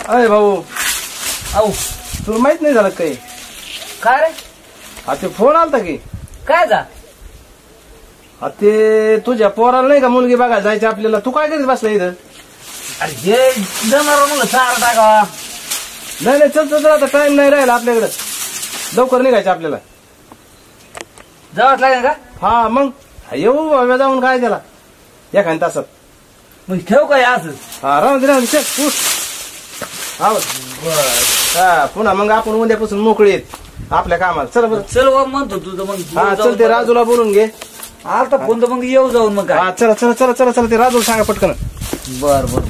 अरे भाऊ अहो तुला माहित नाही झालं काही काय रे ते फोन आलता की काय जा ते तुझ्या पोराला नाही का मुलगी बघा जायची आपल्याला तू काय करीत बसला इथं अरे हे जनावर म्हणलं चारा टाका नाही चल चल आता टाइम नाही राहिला आपल्याकडे लवकर निघायचं आपल्याला जावंच लागेल का हा मग येऊ बाबा जाऊन काय त्याला एखाद्या तासात मग ठेव काय असं हा राहून दे चल उठ हा पुन्हा मग आपण उद्यापासून मोकळे येत आपल्या कामाला चल बरं चल म्हणतो तुझं मग हा चल ते राजूला बोलून घे आता फोन तर मग येऊ जाऊन मग काय हा चला चला चला चला चला ते राजूला सांगा पटकन बर बर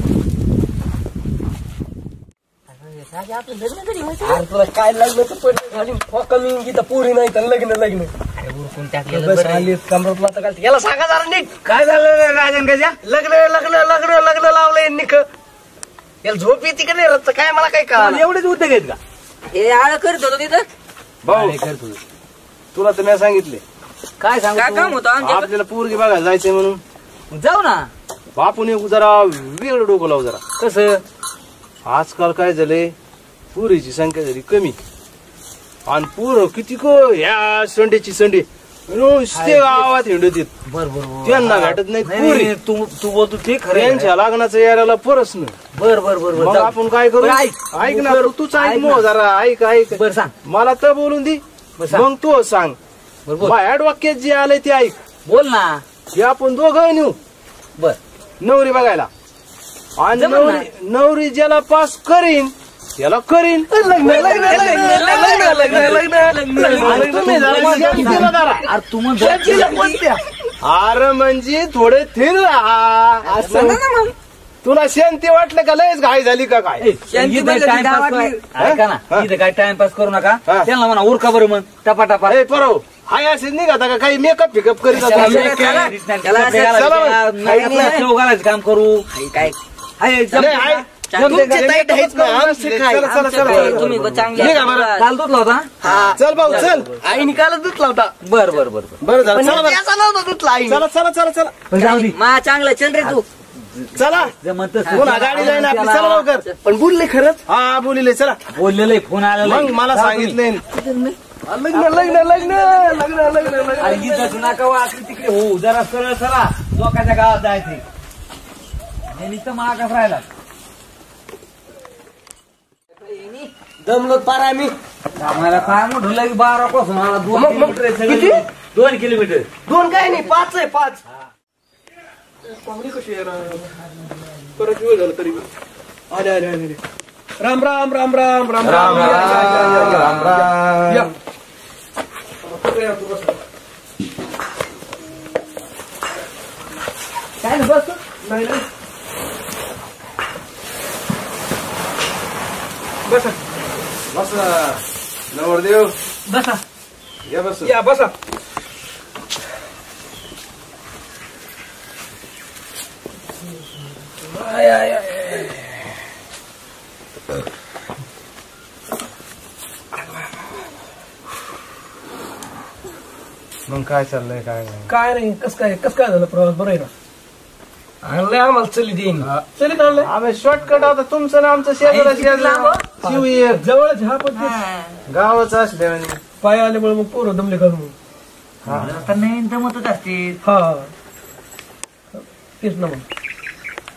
तुला काय लागलं तर पण कमी गीता पुरी नाही तर लग्न लग्न कमरतला तर याला सांगा जरा नीट काय झालं राजन गजा लग्न लग्न लग्न लग्न लावलंय निक याला झोप येते का नाही रक्त काय मला काय का एवढेच उद्योग आहेत का हे आळ करत होतो तिथं भाऊ तुला तर मी सांगितले काय सांगू काय काम होतं आमच्या आपल्याला पोरगी बघायला जायचंय म्हणून जाऊ ना आपण एक जरा वेगळं डोकं लावू जरा कसं आजकाल काय झालंय पुरीची संख्या झाली कमी आणि पोरं किती ह्या संडेची संडे नुसते गावात हिंडत येत बर बर त्यांना भेटत नाही पुरी तू बोलतो ते खरं त्यांच्या लग्नाचं यायला परस न बर बर बर मग आपण काय करू ऐक ना तूच ऐक मग जरा ऐक ऐक बर सांग मला तर बोलून दे मग तू सांग माझ्या वाक्यात जे आलंय ते ऐक बोल ना हे आपण दोघं नेऊ बर नवरी बघायला आणि नवरी ज्याला पास करीन त्याला करीन अरे म्हणजे थोडे थिर तुला शांती वाटलं का लयच घाई झाली का काय ऐका ना इथे काय टाइमपास करू नका त्यांना म्हणा उरका बरं मग टपा टपा परव हाय असेच निघाता का काही मेकअप फिकअप करीत घालायचं काम करू काय काल दूध लावता चल भाऊ चल आईने काल धुतला होता बर बर बर बरं झालं धुतला आई चला चला चला चला जाऊ दे मा चांगला चल रे तू चला जमत पुन्हा गाडी जाईन आपली चला लवकर पण बोलले खरंच हा बोलिले चला बोललेलं फोन आलेला मग मला सांगितलंय लग्न लग्न लग्न लग्न लग्न लग्न नका वाचली तिकडे हो जरा सरळ सरा लोकांच्या गावात जायचे नुसतं मागास राहिला दमलो पार आम्ही आम्हाला काय मोठं लगे 12 पासून मला 2 किलोमीटर 2 किलोमीटर 2 काय नाही 5 आहे 5 कोंबडी कशी आहे परत वेळ झालं तरी अरे अरे अरे राम राम राम राम राम राम राम राम काय नाही बस नाही बसा बसा नवरदेव बसा या बस या बसा मग काय चाललंय काय नाही काय नाही कस काय झालं प्रवास बरं आहे ना आणलंय आम्हाला चली देईन चलीत आणलंय आम्ही शॉर्टकट आता तुमचं ना आमचं शेजारा जवळच हा पण गावच असले म्हणजे पाय आल्यामुळे मग पोरं दमले घालून आता नाही जमतच असते हा तेच ना मग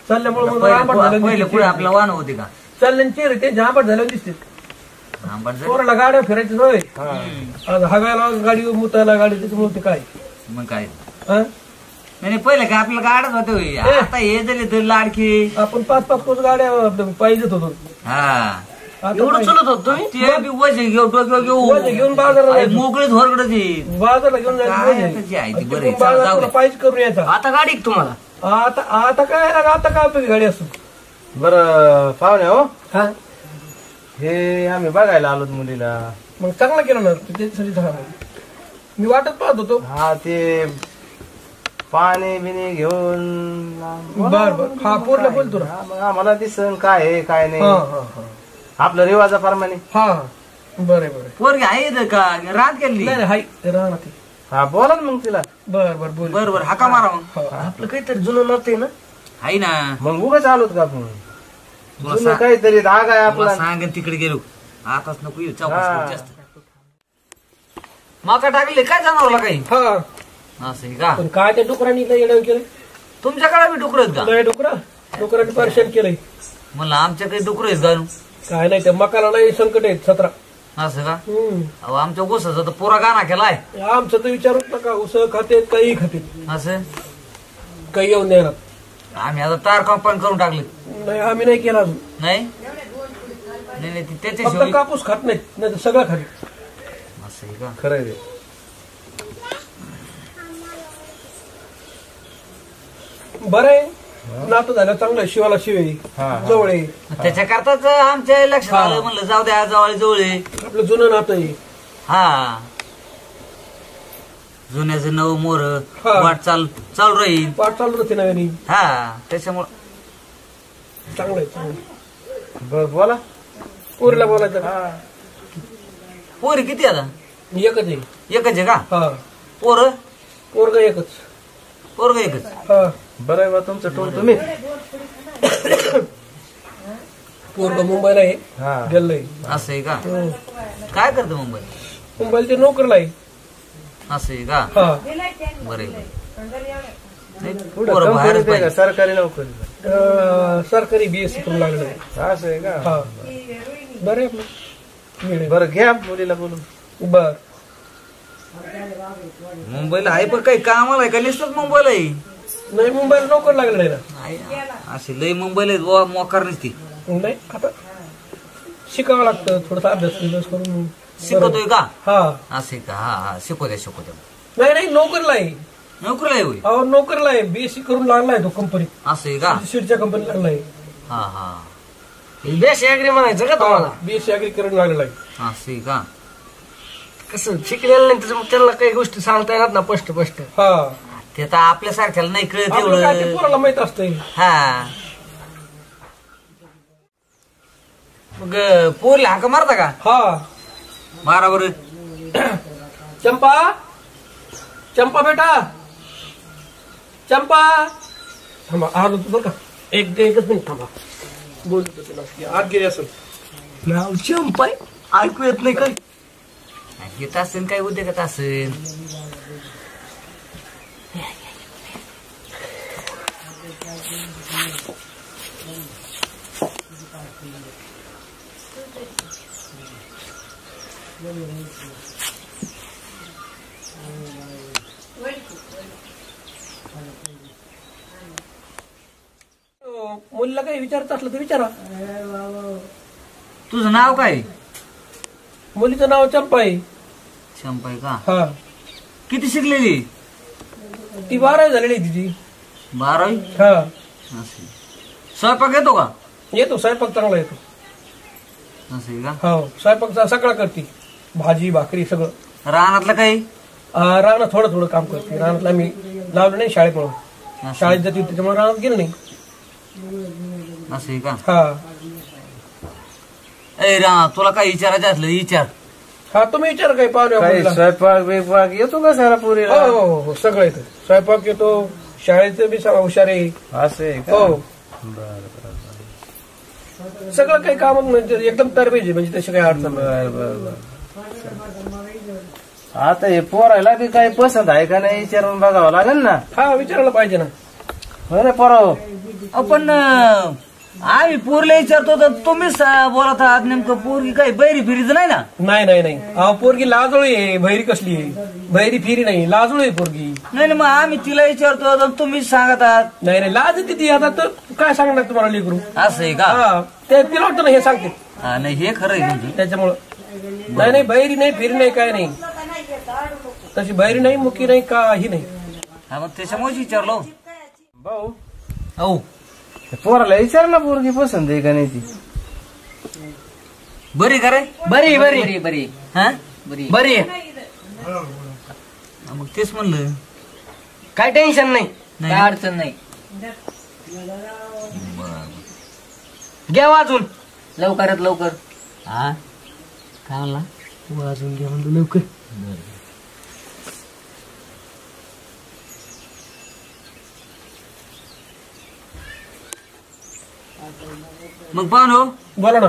चालल्यामुळे मग आंबट झालं पहिले पुढे आपला वाहन होते का चालल्याने चेहरे ते आंबट झाल्यावर दिसते पोराला गाड्या फिरायची नव्हे आज हगायला गाडी मुतायला गाडी त्याच्यामुळे ते काय मग काय हा? नाही पहिले काय आपल्याला गाडच होते आता हे झाले तर लाडकी आपण 5-5 गाड्या पाहिजेत होतो हा एवढं चलत होतो ते बी वजन घेऊ डोक्यावर घेऊन बाजाराला मोकळीच होरकडच बाजारला घेऊन जायचं बाजाराला पाहिजे करून यायचा आता गाडी तुम्हाला आता काय आता काय गाडी असतो बरं पाहुणे हो हा हे आम्ही बघायला आलो मुलीला मग चांगला केलं ना त्याच्यासाठी झाला मी वाटत पाहत होतो हा ते पाणी बिणी घेऊन बर बर हा पोरला बोलतो ना मग आम्हाला दिसन काय आहे काय नाही आपलं रिवाजाप्रमाणे हा बरं बरं पोरगी आहे का रात केली नाही हाय राहणार ते हा बोला ना मग तिला बर बर बोल बर बर हाका मारा मग आपलं काहीतरी जुनं नव्हते ना आहे ना मग उगाच आलोत का आपण तुला काहीतरी धाग आहे आपला. सांगेन तिकडे गेलो आताच नको येऊ चौकशी जास्त. मका टाकले काय जनावरला काही हा असं आहे का? पण काय त्या डुकरांनी इथं येणं केलं तुमच्याकडे बी डुकर आहेत का? नाही डुकरांनी परेशान केलंय. म्हणलं आमच्याकडे डुकर आहेत का? काय नाही त्या मकाला नाही संकट आहेत 17. असं का? अहो आमच्या गोसाचा तर पुरा गाणा केलाय. आमचं तर विचारूच नका. उसळ खातेत काही खातेत असं काही येऊन देणार. आम्ही आता तार कंपाऊंड करून टाकले. नाही आम्ही नाही केला अजून. नाही नाही फक्त त्याच्याशिवाय कापूस खात नाहीत नाही तर सगळं खाते. असं आहे का? खरंय रे. बरं आहे नातं झालं चांगलं. शिवाला शिवे जवळ आहे. त्याच्या करताच आमच्या लक्षात आलं म्हणलं जाऊ द्या जवळ आहे. आपलं जुनं नातं आहे. हा जुन्याचं नवं मोर हा. वाट चालू राहील. पाठ चालू होते नव्याने. हा त्याच्यामुळं चांगलं आहे चांगलं. बरं बोला. पोरीला बोलायचं का? पोरी किती आता? एकच आहे. एकच आहे का? हा पोरग एकच. एकच. हा बरं आहे बा तुमचं टोल. तुम्ही पोरग मुंबईला आहे. गेलंय. असं आहे का? काय करतं मुंबईत? मुंबईला ते नोकरीला आहे. असं आहे का? हा बरं पुढं बाहेरच कंपनीत आहे का? पाहिजे. सरकारी नोकरी. सरकारी बीएससी करून लागलं आहे. असं आहे का? हा बरं आहे आपलं. बरं घ्या मुलीला बोलून. बर मुंबईला आहे पण काही कामाला आहे का? नुसतंच मुंबईला आहे. नाही मुंबईला नोकर लागलं नाही ना. आहे. अशी लई मुंबईला आहेत बुवा, मोकार नसती. नाही आता शिकावं लागतं थोडंसं अभ्यास करून. शिकवतोय का? हा असे का? हा शिकवत्या. नाही नोकरला आहे. नोकरीला आहे होय. अहो नोकरला आहे. बीएससी करून लागलाय तो कंपनीत. असं आहे का? सीडच्या कंपनीत लागलाय. हा बेस ऍग्री म्हणायचं का तुम्हाला? बीएससी अग्री करून लागलेला आहे. असं आहे का? कसं शिकलेलं नाही त्याच्यामुळे त्यांना काही गोष्टी सांगता येणार ना स्पष्ट. हा ते तर आपल्यासारख्याला नाही कळत आपलं काय ते एवढं. पोराला माहित असतंय. हा मग पोरला हाका मारता का? हा मारा बरं. चंपा बेटा चंपा थांबा आलो तू बरं का. एकच मिनिट थांबा. बोलतो तुला आत गेली असेल. नाव चंपाय ऐकू येत नाही काय? येत असेल काय उद्योगात असेल. मुलीला काही विचारत असलं तर विचारा. तुझं नाव काय? मुलीचं नाव चंपा आहे. शंपाई का? हा किती शिकलेली? ती 12 झालेली आहे तिची. 12वी. हा असे. स्वयंपाक येतो का? येतो स्वयंपाक चांगला येतो. असं आहे का? हो स्वयंपाक सगळा करते. भाजी भाकरी सगळं. रानातलं काही? रानात थोडं काम करते. रानातला आम्ही लावलं नाही शाळेत म्हणून. असं शाळेत जाते त्याच्यामुळे रानात गेलं नाही. आहे का? हा ए रा तुला काय विचारायचं असलं विचार. हा तुम्ही विचार काही काही पाहुणे. स्वयंपाक बिपाक येतो का सारा पुरी? हो सगळं येतं. स्वयंपाक येतो. शाळेचं बी सगळं हुशार आहे. असं आहे का? हो बरं. सगळं काही काम म्हणजे एकदम तरबेज आहे. म्हणजे तशी काही अडचण नाही. बरं. आता हे पोरायला बी काही पसंत आहे का नाही विचारून बघावं लागेल ना. हा विचारायला पाहिजे ना. बरं पोराव. आपण आम्ही पोरला विचारतो तर तुम्हीच बोलत आहात. नेमकं पोरगी काही बैरी फिरीचं नाही ना? नाही अहो पोरगी लाजोळी आहे. भैरी कसली आहे? भैरी फिरी नाही लाजोळी आहे पोरगी. नाही मग आम्ही तिला विचारतो तर तुम्हीच सांगत आहात. नाही लाज येते ती. आता तर काय सांगणार तुम्हाला लेकरू. असं आहे का? हा ते तिला वाटतं ना हे सांगते हा नाही हे खरं आहे तुमचं. त्याच्यामुळं. नाही भैरी नाही फिरी नाही काय नाही. तशी भैरी नाही मुकी नाही काही नाही. हा मग त्याच्यामुळेच विचारलो. भाऊ हो पोराला विचार ना पोरगी पसंत आहे का नाही ती. बरी का रे? बरी हा बरी मग तेच म्हणलं. काय टेन्शन नाही. नाही. काय अडचण नाही. घ्या वाजून लवकरात लवकर. हा काय म्हणला? वाजून घ्या म्हणलं लवकर. मग पाहुणो बोला ना.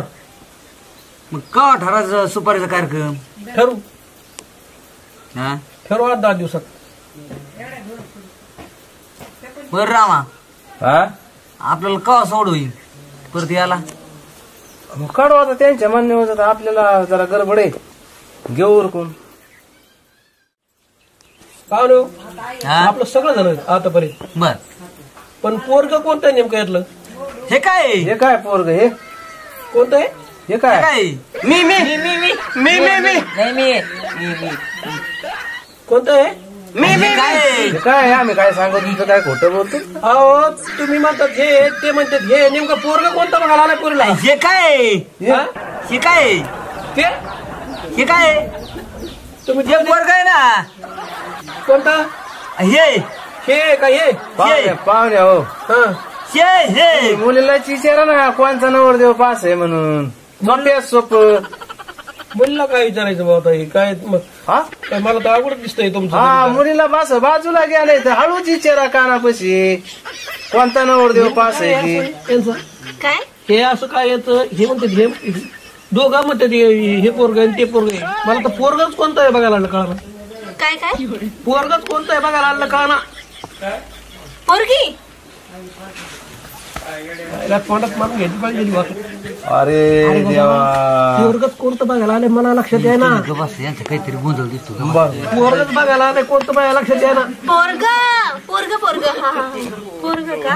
मग का ठरायचं सुपारीचा कार्यक्रम? ठरू हा ठरू 8-10 दिवसात. बर रामा हा आपल्याला का सोड होईल परत याला? मग काढू आता त्यांच्या म्हणण्यावर. आता आपल्याला जरा गडबड आहे, घेऊ उरकून. पाहुणे हा आपलं सगळं झालं आतापर्यंत. बर पण पोरग कोणतं आहे नेमकं यातलं? हे काय हे काय पोरग हे? कोणतं आहे? हे हे काय? काय मी मी मी मी मी मी मी नाही मी कोणतं आहे? हे काय हे काय? आम्ही काय सांगू तुमचं? काय खोटं बोलतो? अहो तुम्ही म्हणतात हे ते म्हणतात हे, नेमकं पोरग कोणतं बघायला आलाय पोरीला? हे काय हा? हे काय ते हे काय तुम्ही हे पोरग आहे ना कोणतं? हे हे का हे? पाहुणे हो, हा हे मुलीला विचारा ना कोणचा नवरदेव पास आहे म्हणून. सोप मुलीला काय विचारायचं बाबा? हे काय मग? हा काय मला तर अवघड दिसतंय हा तुमचं. मुलीला पास बाजूला गेलाय तर हळूच विचारा कानापाशी कोणता नवरदेव पास आहे की. काय हे असं काय येतं? हे म्हणतात हे दोघं म्हणतात हे पोरग आणि ते पोरग आहे. मला तर पोरगच कोणतं आहे बघायला आणलं कळा. काय काय पोरगच कोणतं आहे बघायला आणलं कळा ना. पोरगी तोंडात मारून घ्यायची पाहिजे. अरे देवा, पोरगच कोणतं बघायला आले मला लक्षात आहे ना. बस यांचं काहीतरी गोंधळ दिसतो का? पोरगच बघायला आले कोणतं बघायला लक्षात आहे ना. पोरग पोरग पोरग हा हा पोरग का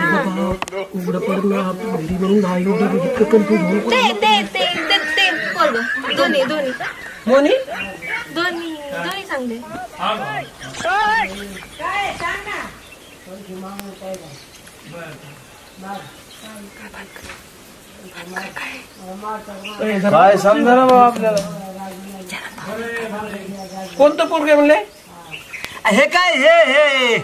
उघडं पडलं आपली बहिरी म्हणून राहिलो इतकं कन्फ्युज होऊन. ते ते ते ते ते पोरग दोन्ही दोन्ही कोणी? दोन्ही दोन्ही चांगले. काय समजा ना बाबा आपल्याला. कोणतं पोरग आहे म्हणले? हे काय हे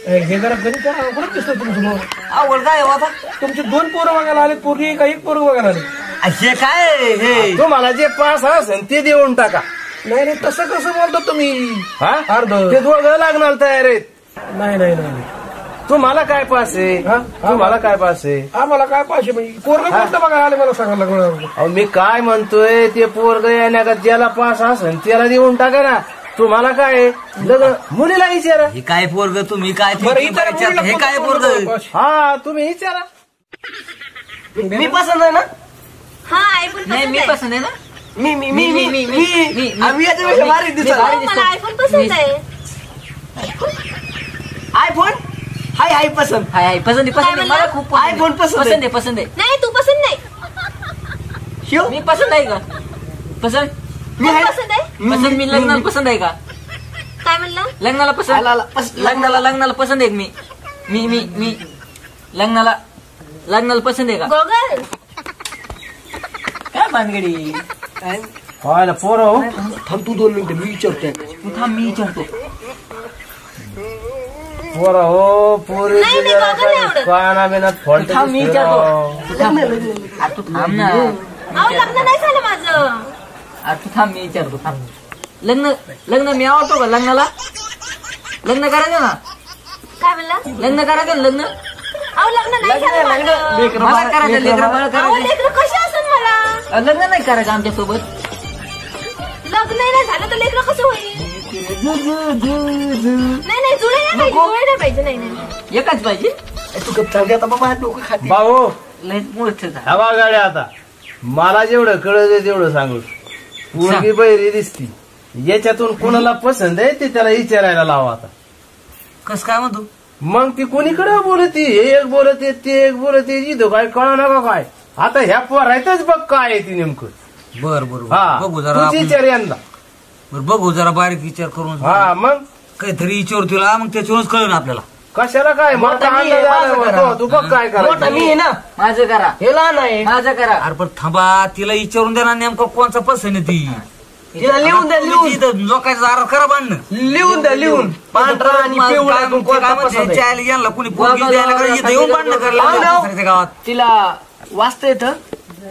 हे जरा गणित अवघडच दिसतं तुमचं भाऊ. आवड काय हो आता? तुमचे 2 पोरं बघायला आले, पोरगी का एक पोरग बघायला आले? हे काय हे तुम्हाला जे पास असेल ते देऊन टाका. नाही नाही तसं कसं बोलता तुम्ही? हा अर्ध ते दोघं लागणार तयार आहेत. नाही नाही नाही तुम्हाला काय पास आहे? हा? तुम्हाला काय पास आहे? आम्हाला काय पाहिजे म्हणजे पोरग कोणतं बघायला आले मला सांगायला लागलं. अहो मी काय म्हणतोय, ते पोरग येण्या ज्याला पास असेल त्याला देऊन टाका ना. तुम्हाला काय आहे? लग्न मुलीला विचारा. हे काय पोरग तुम्ही काय बरं, इतर मुलीला हे काय कोणतं पोरग? पाहिजे? हा तुम्ही विचारा. मी पसंत आहे ना. हा आयफोन नाही मी पसंत आहे ना. मी मी मी मी मी मी आम्ही याच्यापेक्षा भारी दिसत. मला आयफोन पसंत आहे. आयफोन हाय हाय पसंत. हाय पसंत काय म्हणला? मला खूप आयफोन पसंत आहे. पसंत आहे पसंत आहे. नाही तू पसंत नाही. शिव मी पसंत आहे का? पसंत मी कोण आहे. पसंत आहे? पसंत मी लग्नाला पसंत आहे का? काय म्हणला? लग्नाला पसंत आला, आला. पसंत. लग्नाला पसंत आहे मी मी मी मी लग्नाला पसंत आहे का? गोगल काय भानगडी? व्हायला पोरं हो. थांब तू 2 मिनिटं मी विचारतोय. तू थांब मी विचारतो. पोरं हो पोरी नाही, नाही, बघा नाही आवडत. काना बिनात फॉल्ट थांब मी विचारतो. तू थांब ना. अहो लग्न नाही झालं माझं. तू थांब मी विचारतो. थांब. लग्न मी आवडतो का? लग्न करायचं ना. काय म्हणला? लग्न करायचं ना. लग्न अहो लग्न नाही झालं माझं. मला करायचं. लेकरं बाळ अहो करायचं. लेकरं कशी असेल मला? लग्न नाही करायचं आमच्यासोबत. लग्न नाही झालं तर लेकरं कसं होईल? नाही नाही जुळे नाही पाहिजे. जुळे नाही पाहिजे. नाही नाही एकाच पाहिजे. तू गप्प चालते आता बाबा डोकं खाते. भाऊ लय मोठं झालं. हवा गाड्या आता मला जेवढं कळत तेवढं सांगू. पोरगी बैरी दिसती, याच्यातून कोणाला पसंत आहे ते त्याला विचारायला लावा. आता कस काय म्हणतो? मग ती कोणीकडे बोलती, हे एक बोलते ते एक बोलते, इथं काय कळा नका काय. आता ह्या पोरायतच बघ काय आहे ती नेमकं. बर हा बघू जरा तूच आपण. विचार यांना. बघू जरा बारीक विचार करून. हा मग काहीतरी विचार तुला मग त्याच्यावरच कळलं आपल्याला. कशाला काय मोठा मी आहे, अंदाज आला माझं होता. करा. तू बघ काय मोठा करायचं. मी आहे ना. माझं करा. हे लहान आहे. माझं करा. अरे पण थांबा, तिला विचारून द्या ना नेमका कोणचा पसंत आहे ती. तिला लिहून द्या, लिहून. इथं लोकांचं आर खरा बांधणं. लिहून द्या लिहून. पांढरा आणि पिवळा काय कोणता म्हणते, पसंत आहे? चायला यांना कोणी पोरगी द्यायला लागलं, इथं येऊन भांडणं करायला हा ना. लागलं दुसऱ्याच्या गावात. तिला वाचता येतं.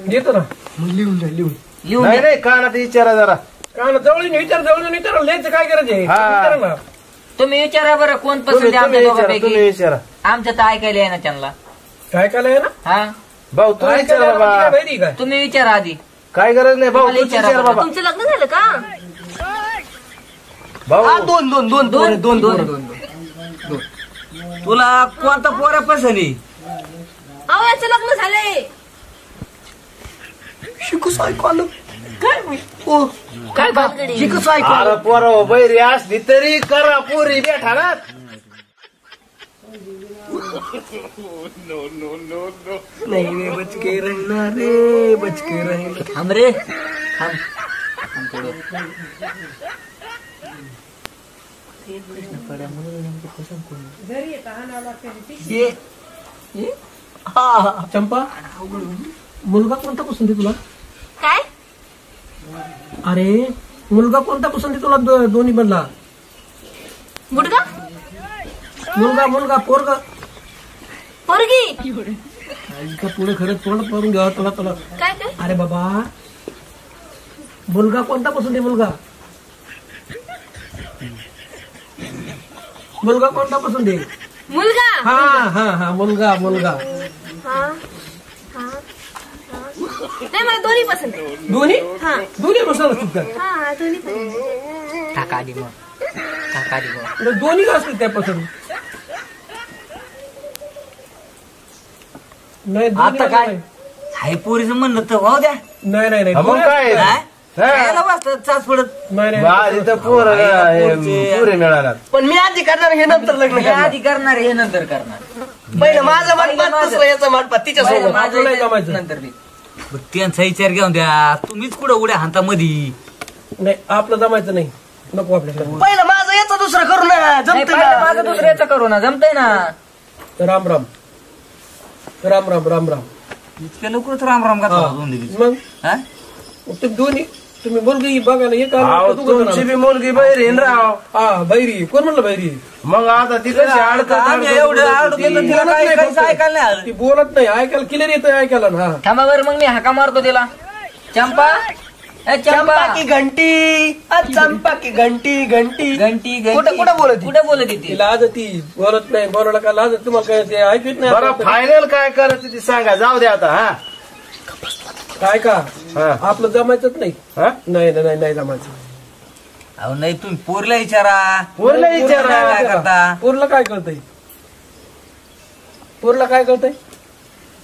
देतो ना. मग लिहून द्या लिहून. लिहून नाही द्या. नाही कानात विचारा जरा. काय ना जवळून विचार लिहायचं काय करायचंय? हा. विचारा ना. तुम्ही विचारा बरं कोण तुम्ही पसंत आहे आमच्या तुम्ही विचारा, तुम्ही दोघांपैकी. विचारा. आमच्या तर ऐकायला आहे ना त्यांना. काय काय ना हा भाऊ तू विचार बाबा बहिरी काय तुम्ही विचारा आधी. काय गरज नाही भाऊ मला तू विचारा विचार बाबा तुमचं लग्न झालं का? भाऊ दोन दोन दोन दोन दोन दोन दोन तुला कोणता पोरा पसंत आहे? अहो याचं लग्न झालंय. शिकूस ऐकू आलं काय भानगडी. शिकूच ऐकू अरे पोरं बैरी असली तरी करा पोरी बेठा ना नाही रे बचके राहिला रे बचके राहिला. थांब रे थांब थांब थोडं. चंपा मुलगा कोणता पसंत आहे तुला? काय? अरे मुलगा कोणता पसंत आहे तुला दोन्ही मधला? मुलगा मुलगा मुलगा पोरगा पोरगी का पुढे खरंच तोंड पडून घ्यावा तुला तुला. काय काय? अरे बाबा मुलगा कोणता पसंत आहे? मुलगा मुलगा कोणता पसंत आहे? मुलगा. हा हा हा मुलगा मुलगा हा हा नाही मला दोन्ही पसंत आहे. दोन्ही हा दोन्ही पसंत असतील का? हा दोन्ही पसंत आहे. टाका आधी मग टाका आधी मग. दोन्ही असतील त्या पसंत नाही दोन्ही आता काय नाही. हाय पोरीचं म्हणलं तर वाहू द्या. नाही नाही नाही मग दोन्ही काय? असतील. हा? हा. खायला वाजतं चाच पडत. नाही नाही बाहेर इथं पोर पुरे मिळाला पण मी आधी करणार हे नंतर लग्न हे करणार. आधी करणार हे नंतर करणार. पहिलं माझं मानपात दुसरं याचं मानपात तिच्या पहिलं सोबत. माझं आपल्याला इथे, जमायचं. नंतर मी. बरं, त्यांचा विचार घेऊन द्या. तुम्हीच कुठं उड्या हाता मधी. नाही आपलं जमायचं नाही नको आपल्याला. पहिलं माझं याचं दुसरं करू ना नाही, जमत पहिलं माझं दुसऱ्याचं करू ना जमतंय ना. राम राम राम राम राम राम. इतक्या लवकरच राम राम हा. करता दोन दिवस. मग हा? ते दोन्ही तुम्ही मुलगी बघायला एक आलं अहो, का तू तुमची करणार? बी मुलगी बैरी आहे ना राव. हा बैरी कोण म्हणलं बैरी? मग आता ती कशी आम्ही एवढं आडू केलं तिला बोलत काही नाही काहीच फक्त. ऐकायला नाही आलं. ती बोलत नाही ऐकायला क्लिअर येतं ऐकायला ना. हा थांबा बरं मग मी हाका मारतो तिला. चंपा ए चंपा चंपा की घंटी चंपा की घंटी घंटी घंटी कुठं कुठं बोलत ती? कुठं बोलत ती? ती लाज ती बोलत नाही बोलायला का लाज तुम्हाला काय ते ऐकत बरं नाही फायनल काय करायचं ती सांगा जाऊ दे आता. हा काय का हा. आपलं जमायचंच नाही. हा? नाही नाही नाही, नाही जमायचं. अहो नाही तुम्ही पोरला विचारा. पोरला विचारा. काय करता? पोरला काय कळतंय? पोरला काय कळतंय?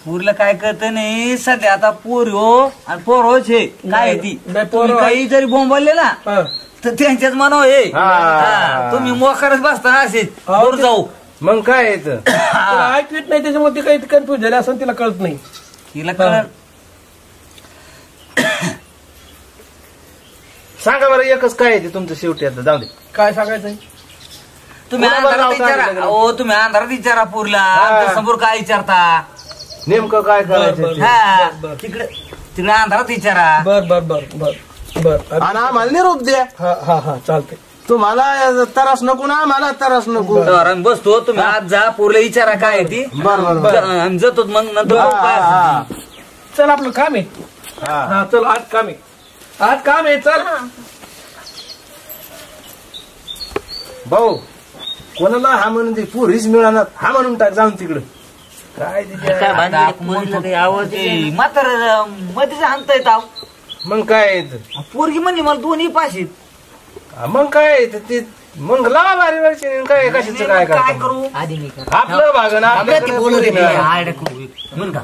पोरला काय कळतं नाही सध्या आता पोर हो आणि पोर होच हे काय आहे ती नाही, पोरं तुम्ही काही जरी बोंबवले ना हा. तर त्यांच्याच मनाव हे हा. हा, तुम्ही मोकारच बसता असेच अहो, दूर ते- जाऊ. मग काय येतं तिला ऐकत नाही त्याच्यामुळे ती काही कन्फ्युज झाली असं तिला कळत नाही. तिला कळत सांगा बरं एकच काय आहे ते तुमचं शेवटी आता जाऊ दे. काय सांगायचंय? तुम्ही कोणाला अंधारात लावता विचारा. आलं लग्न? अहो तुम्ही अंधारात विचारा पोरला हा. आमच्या समोर काय विचारता? नेमकं काय करायचं बरं, ते. हा बरं. तिकडे तिकडे अंधारात विचारा. बर बर बर बर बर आणि आम्हाला निरोप द्या. हा हा हा चालतंय. तुम्हाला त्रास नको ना आम्हाला त्रास नको. तर आम्ही बसतो तुम्ही आज जा पोरला विचारा काय आहे ती. बरं बरं बरं. आम्ही जातो मग नंतर हा, बघू काय हा, असेल ते. चल आपलं काम आहे. हा. हा चल आज काम आहे. आज काम आहे चल. भाऊ कोणाला हा म्हणून ते पुरीच मिळाला हा म्हणून टाक जाऊन तिकडं काय तिच्या- आता आपण म्हणलं काही आवाज आहे. म्हातारं मध्येच हाणता येत आहो. मग काय येतं? पोरगी म्हणली मला दोन्ही पाशीत. मग काय येतं ते मग लावा बारी वर्षी काय कशाचं काय काय करता? करू आधी मी आपलं भागन आपल्याकडे पुरी मिळालं. आयडिया करू म्हण का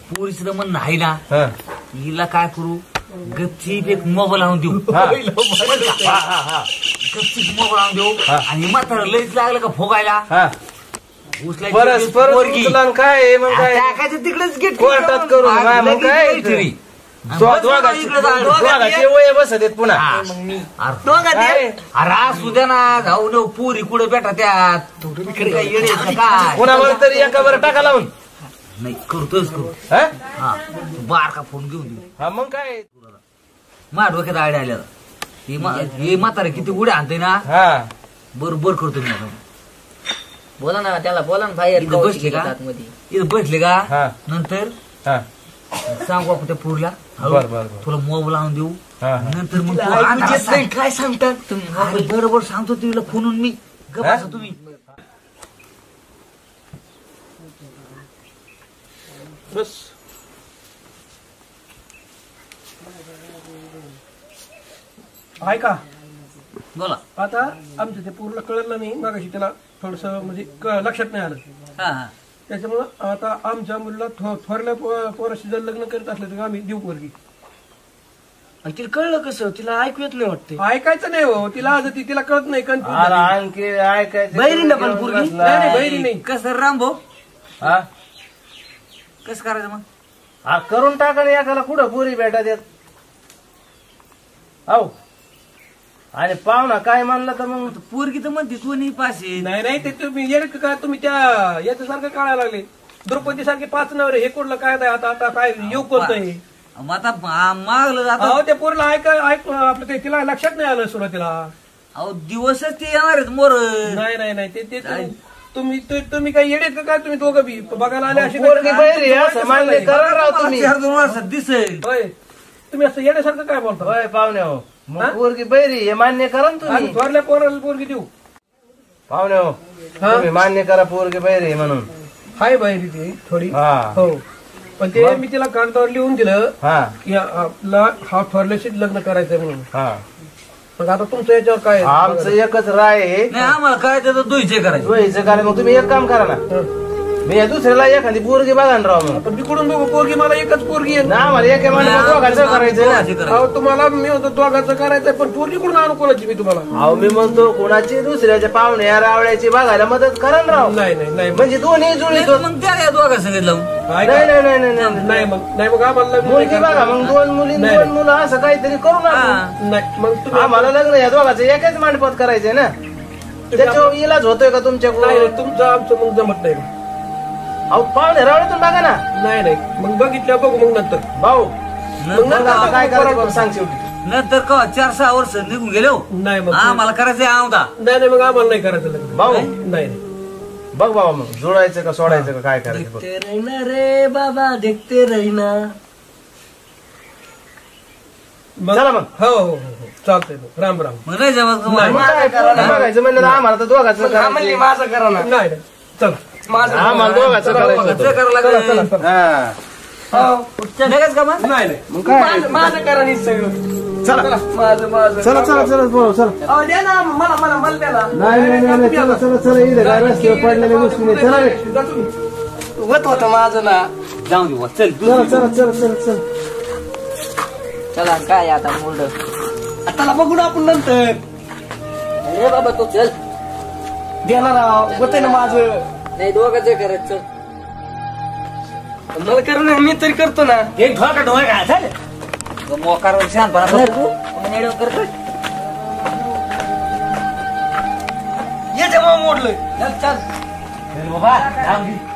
पोरीचं म्हणणं आहे ना हा. हिला काय करू गपचीप एक मोबाईल आणून देऊ. हा. गपचीप मोबाईल आणून देऊ हा. आणि म्हातारं लईच लागलं का फोगायला हा. उचलायची परस्पर पोरगी. उचला न काय आहे, मग काय टाकायचं तिकडेच गेट कोर्टात करून काय मग काय येतं? दोघाचे वय बसत आहेत पुन्हा काय? अरे असू द्या ना जाऊ न पोरी कुठे बेटा त्यात इकडे काय येडे आहेत का काय? कुणावर तरी एका बरं टाका लावून नाही करतोच करू हा? हा बारका फोन घेऊन देऊ हा मग काय माझ्या डोक्यात आयडिया आल्या हे म्हातारे किती उड्या आणते ना हा बरोबर करतो मी आता. बोला ना त्याला बोला ना बाहेर इथं बसले का इथं बसले का हा. नंतर हा सांगू आपण त्या पोरीला हळू, बर, बर, बर. तुला मोबाईल आणून देऊ हा. नंतर मग तू अंदाज सांग. काय सांगतात तुम्ही अरे बरोबर सांगतो तुला फोनून मी गप्पा हा? तुम्ही बस ऐका बोला. आता आमचं ते पूर्ण कळलं नाही मागाशी त्याला थोडस म्हणजे लक्षात नाही आलं हा हा त्याच्यामुळं आता आमच्या मुलीला थोरल्या पोराशी जर लग्न करत असलं तर आम्ही देऊ पोरगी. आणि तिला कळलं कसं? तिला ऐकू येत नाही वाटते. ऐकायचं नाही हो तिला आज तिला कळत नाही कन्फ्युज आणखी ऐकायचं बहिणीला पण पोरगी? नाही बहिणी नाही. कसं राम भाऊ हा कसं करायचं मग? हा, करून टाका ना एकाला कुठं पुरी भेटा देत हो. आणि पाहुणा काय मानला तर मग पोरगी तर म्हणते कोणी पाशी. नाही नाही ते तुम्ही येड का तुम्ही त्या याच्यासारखं काढायला लागले द्रौपदी सारखे 5 नवरे हे कुठलं काय आता आता काय येऊ कोणतं मग आता मागलं जात. अहो त्या पोरला ऐक आपलं ते तिला लक्षात नाही आलं सुरुवातीला. अहो दिवसच ते येणार आहेत मोर. नाही नाही नाही ते तुम्ही काय येडेत का काय तुम्ही दोघं बी बघायला आले असे पोरगी बहिरी असं मान्य करा राव तुम्ही. 2 वर्षात दिसेल. होय तुम्ही असं येण्यासारखं काय बोलता? होय पाहुणे हो मग पोरगी बहिरी हे मान्य करा ना तुम्ही. थोरल्या पोराला पोरगी देऊ पाहुणे हो तुम्ही मान्य करा पोरगी बहिरी म्हणून. हाय बाहेर ती थोडी हा हो पण ते मी तिला कागदावर लिहून दिलं हा की आपला हा थोरल्याशीच लग्न करायचंय म्हणून. हा मग आता तुमचं याच्यावर काय आहे? आमचं एकच राय आहे नाही आम्हाला काय तर दुईचे करायचं. व्हायचं काय मग तुम्ही एक काम करा ना मी या दुसऱ्याला एखादी पोरगी बघा ना राव मग. पण तिकडून बघू पोरगी मला एकच पोरगी आहे ना आम्हाला एक दोघांचं करायचं ना. अहो तुम्हाला मी होतो दोघांचं करायचंय पण पोरगी कुठून आणू कोणाची मी तुम्हाला? अहो मी म्हणतो कोणाची दुसऱ्याच्या पाहुण्या रावळ्याची बघायला मदत करा ना राव. नाही नाही नाही म्हणजे दोन्ही जुळीत होत. मग त्या दोघा सांगितलं लावून. ऐका. नाही नाही नाही नाही नाही. नाही मग आम्हाला लग्न मुलगी बघा मग 2 मुली नाही. 2 मुलं असं काहीतरी करू ना आपण. नाही मग तुम्ही आम्हाला लग्न या दोघांचं एकच मांडपत करायचंय ना. त्याच्यावर इलाज होतोय का तुमच्याकडून? नाही तुमचं आमचं मग जमत नाही. अहो पाहुणे रावळ्यातून बघा ना नाही नाही मग बघितल्या बघू मग नंतर. भाऊ नंतर मग आता काय करायचं बरं सांग शेवटी. नंतर का 4-6 वर्ष निघून गेलो. नाही मग आम्हाला करायचंय आवदा. नाही मग आम्हाला नाही करायचं लग्न. भाऊ नाही बघ बाबा मग जोडायचं का सोडायचं का काय करायचं बघ. देखते रहना रे बाबा देखते रहना. चला मग. हो हो हो चालतंय मग. राम राम. मग नाही जमत का नाही. मग? मग काय बघायचं म्हणलं तर आम्हाला तर दोघांचं करायचं. माझं करा ना. नाही नाही चला. आम्हाला दोघांचं करायचं खर्च होतं. करावं लागेल. हा. लगेच का मग? नाही नाही मग काय माझं करा नाही सगळं. चला माझं चला चला चला भाऊ चला. अहो द्या ना मला द्या ना. नाही नाही नाही चला चला चला इथे काय रस्त्यावर पडलेल्या गोष्टी नाही. चला रे. होत माझं ना. जाऊन देऊ चल. चला चला चला चला चला. चला काय आता मुलं त्याला बघू ना आपण नंतर. अरे बाबा तू चल. देणार होतंय ना माझं. नाही दोघांचं करायचं. मला करू ना मी तरी करतो ना. एक ढोका ढोका काय झालं? मोकार शांतपणा तू करतो. याच्यामुळे मोडलंय. चल बाबा जाऊन दे.